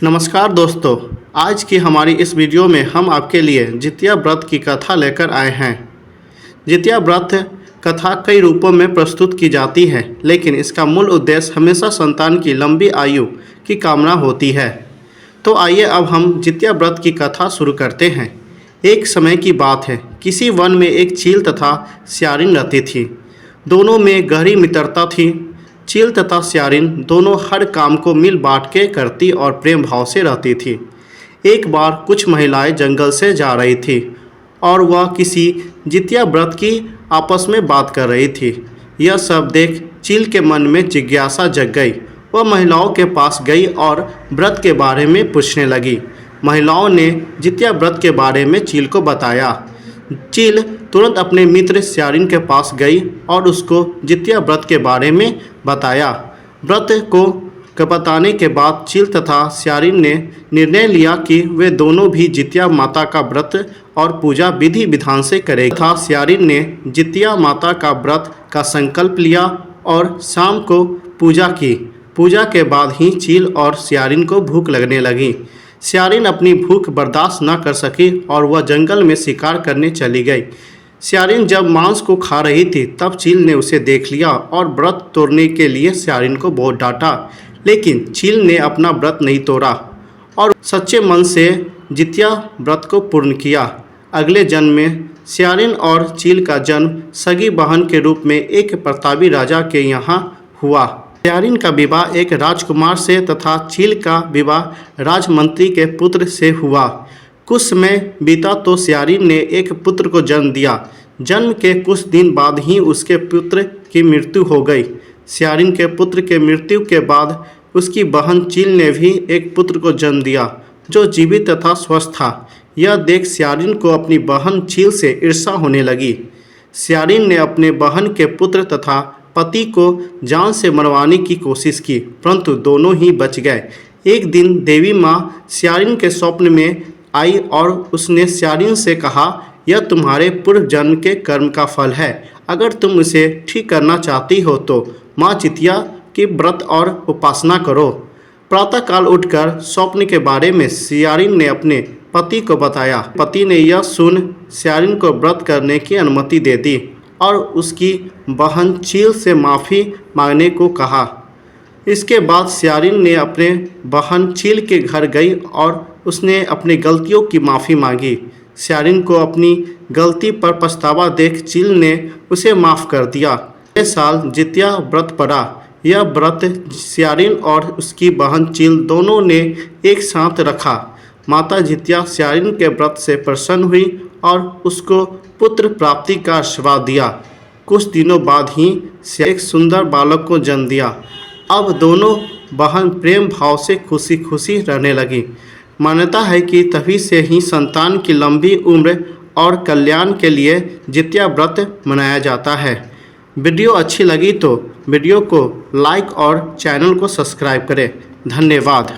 नमस्कार दोस्तों, आज की हमारी इस वीडियो में हम आपके लिए जितिया व्रत की कथा लेकर आए हैं। जितिया व्रत कथा कई रूपों में प्रस्तुत की जाती है, लेकिन इसका मूल उद्देश्य हमेशा संतान की लंबी आयु की कामना होती है। तो आइए अब हम जितिया व्रत की कथा शुरू करते हैं। एक समय की बात है, किसी वन में एक चील तथा स्यारिन रहती थी। दोनों में गहरी मित्रता थी। चील तथा स्यारिन दोनों हर काम को मिल बांट के करती और प्रेम भाव से रहती थी। एक बार कुछ महिलाएं जंगल से जा रही थी और वह किसी जितिया व्रत की आपस में बात कर रही थी। यह सब देख चील के मन में जिज्ञासा जग गई। वह महिलाओं के पास गई और व्रत के बारे में पूछने लगी। महिलाओं ने जितिया व्रत के बारे में चील को बताया। चील तुरंत अपने मित्र स्यारिन के पास गई और उसको जितिया व्रत के बारे में बताया। व्रत को बताने के बाद चील तथा स्यारिन ने निर्णय लिया कि वे दोनों भी जितिया माता का व्रत और पूजा विधि विधान से करेंगे। तथा स्यारिन ने जितिया माता का व्रत का संकल्प लिया और शाम को पूजा की। पूजा के बाद ही चील और स्यारिन को भूख लगने लगी। स्यारिन अपनी भूख बर्दाश्त न कर सकी और वह जंगल में शिकार करने चली गई। स्यारिन जब मांस को खा रही थी तब चील ने उसे देख लिया और व्रत तोड़ने के लिए स्यारिन को बहुत डांटा, लेकिन चील ने अपना व्रत नहीं तोड़ा और सच्चे मन से जितिया व्रत को पूर्ण किया। अगले जन्म में स्यारिन और चील का जन्म सगी बहन के रूप में एक प्रतापी राजा के यहाँ हुआ। स्यारिन का विवाह एक राजकुमार से तथा चील का विवाह राजमंत्री के पुत्र से हुआ। कुछ समय बीता तो स्यारिन ने एक पुत्र को जन्म दिया। जन्म के कुछ दिन बाद ही उसके पुत्र की मृत्यु हो गई। स्यारिन के पुत्र के मृत्यु के बाद उसकी बहन चील ने भी एक पुत्र को जन्म दिया जो जीवित तथा स्वस्थ था। यह देख स्यारिन को अपनी बहन चील से ईर्ष्या होने लगी। स्यारिन ने अपने बहन के पुत्र तथा पति को जान से मरवाने की कोशिश की, परंतु दोनों ही बच गए। एक दिन देवी माँ स्यारिन के स्वप्न में आई और उसने स्यारिन से कहा, यह तुम्हारे पूर्व जन्म के कर्म का फल है। अगर तुम इसे ठीक करना चाहती हो तो माँ जितिया की व्रत और उपासना करो। प्रातःकाल उठकर स्वप्न के बारे में स्यारिन ने अपने पति को बताया। पति ने यह सुन स्यारिन को व्रत करने की अनुमति दे दी और उसकी बहन चील से माफ़ी मांगने को कहा। इसके बाद स्यारिन ने अपने बहन चील के घर गई और उसने अपनी गलतियों की माफ़ी मांगी। स्यारिन को अपनी गलती पर पछतावा देख चील ने उसे माफ़ कर दिया। अगले साल जितिया व्रत पड़ा। यह व्रत स्यारिन और उसकी बहन चील दोनों ने एक साथ रखा। माता जितिया स्यारिन के व्रत से प्रसन्न हुई और उसको पुत्र प्राप्ति का आशीर्वाद दिया। कुछ दिनों बाद ही एक सुंदर बालक को जन्म दिया। अब दोनों बहन प्रेम भाव से खुशी खुशी रहने लगी। मान्यता है कि तभी से ही संतान की लंबी उम्र और कल्याण के लिए जितिया व्रत मनाया जाता है। वीडियो अच्छी लगी तो वीडियो को लाइक और चैनल को सब्सक्राइब करें। धन्यवाद।